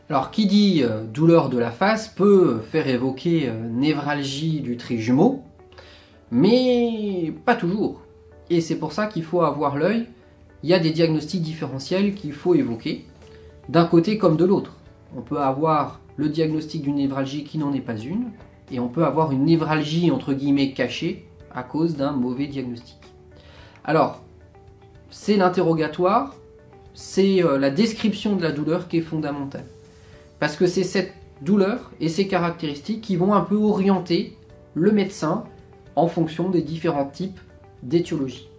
Alors, qui dit douleur de la face peut faire évoquer névralgie du trijumeau, mais pas toujours. Et c'est pour ça qu'il faut avoir l'œil. Il y a des diagnostics différentiels qu'il faut évoquer, d'un côté comme de l'autre. On peut avoir le diagnostic d'une névralgie qui n'en est pas une, et on peut avoir une névralgie entre guillemets cachée à cause d'un mauvais diagnostic. Alors, c'est l'interrogatoire, c'est la description de la douleur qui est fondamentale. Parce que c'est cette douleur et ses caractéristiques qui vont un peu orienter le médecin en fonction des différents types d'étiologie.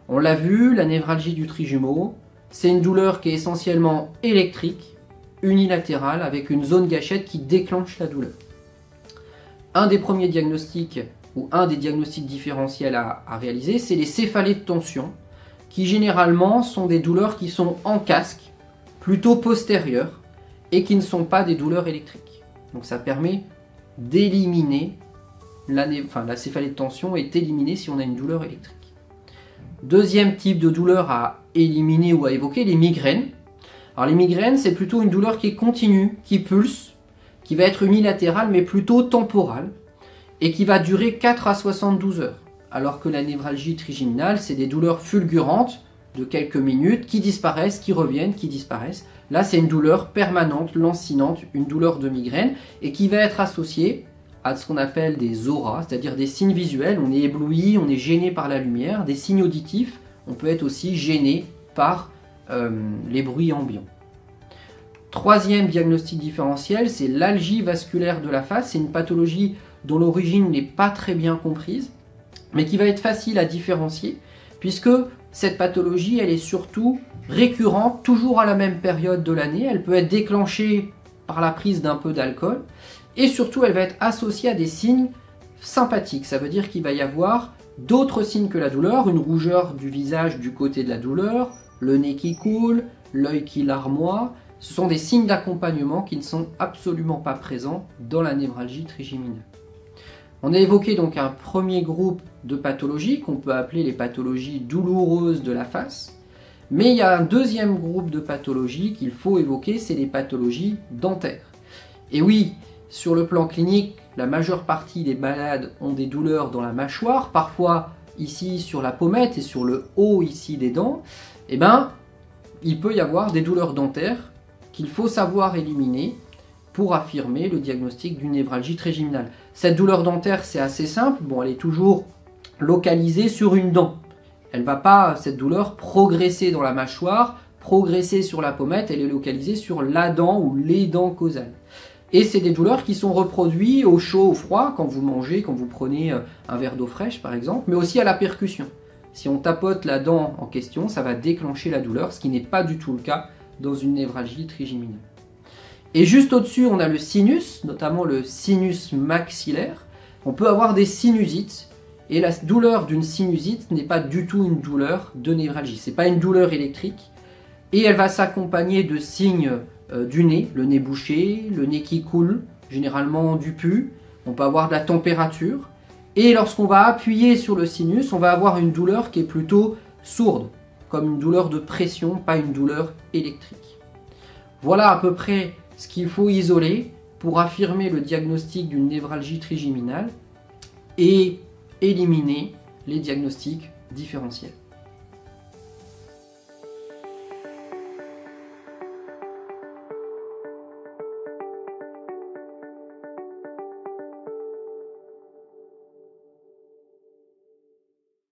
On l'a vu, la névralgie du trijumeau, c'est une douleur qui est essentiellement électrique, unilatérale, avec une zone gâchette qui déclenche la douleur. Un des premiers diagnostics, ou un des diagnostics différentiels à réaliser, c'est les céphalées de tension, qui généralement sont des douleurs qui sont en casque, plutôt postérieures, et qui ne sont pas des douleurs électriques. Donc ça permet d'éliminer, la céphalée de tension est éliminée si on a une douleur électrique. Deuxième type de douleur à éliminer ou à évoquer, les migraines. Alors les migraines, c'est plutôt une douleur qui est continue, qui pulse, qui va être unilatérale mais plutôt temporale, et qui va durer 4 à 72 heures. Alors que la névralgie trigeminale, c'est des douleurs fulgurantes de quelques minutes, qui disparaissent, qui reviennent, qui disparaissent. Là, c'est une douleur permanente, lancinante, une douleur de migraine, et qui va être associée à ce qu'on appelle des auras, c'est-à-dire des signes visuels. On est ébloui, on est gêné par la lumière, des signes auditifs. On peut être aussi gêné par les bruits ambiants. Troisième diagnostic différentiel, c'est l'algie vasculaire de la face. C'est une pathologie dont l'origine n'est pas très bien comprise, mais qui va être facile à différencier, puisque cette pathologie, elle est surtout récurrente, toujours à la même période de l'année. Elle peut être déclenchée par la prise d'un peu d'alcool, et surtout, elle va être associée à des signes sympathiques. Ça veut dire qu'il va y avoir d'autres signes que la douleur, une rougeur du visage du côté de la douleur, le nez qui coule, l'œil qui larmoie. Ce sont des signes d'accompagnement qui ne sont absolument pas présents dans la névralgie trigeminale. On a évoqué donc un premier groupe de pathologies qu'on peut appeler les pathologies douloureuses de la face, mais il y a un deuxième groupe de pathologies qu'il faut évoquer, c'est les pathologies dentaires. Et oui, sur le plan clinique, la majeure partie des malades ont des douleurs dans la mâchoire, parfois ici sur la pommette et sur le haut ici des dents. Eh bien, il peut y avoir des douleurs dentaires qu'il faut savoir éliminer pour affirmer le diagnostic d'une névralgie trigeminale. Cette douleur dentaire, c'est assez simple. Bon, elle est toujours localisée sur une dent. Elle ne va pas, cette douleur, progresser dans la mâchoire, progresser sur la pommette. Elle est localisée sur la dent ou les dents causales. Et c'est des douleurs qui sont reproduites au chaud, au froid, quand vous mangez, quand vous prenez un verre d'eau fraîche, par exemple, mais aussi à la percussion. Si on tapote la dent en question, ça va déclencher la douleur, ce qui n'est pas du tout le cas dans une névralgie trigeminale. Et juste au-dessus, on a le sinus, notamment le sinus maxillaire. On peut avoir des sinusites, et la douleur d'une sinusite n'est pas du tout une douleur de névralgie. Ce n'est pas une douleur électrique, et elle va s'accompagner de signes du nez, le nez bouché, le nez qui coule, généralement du pus. On peut avoir de la température, et lorsqu'on va appuyer sur le sinus, on va avoir une douleur qui est plutôt sourde, comme une douleur de pression, pas une douleur électrique. Voilà à peu près ce qu'il faut isoler pour affirmer le diagnostic d'une névralgie trigeminale et éliminer les diagnostics différentiels.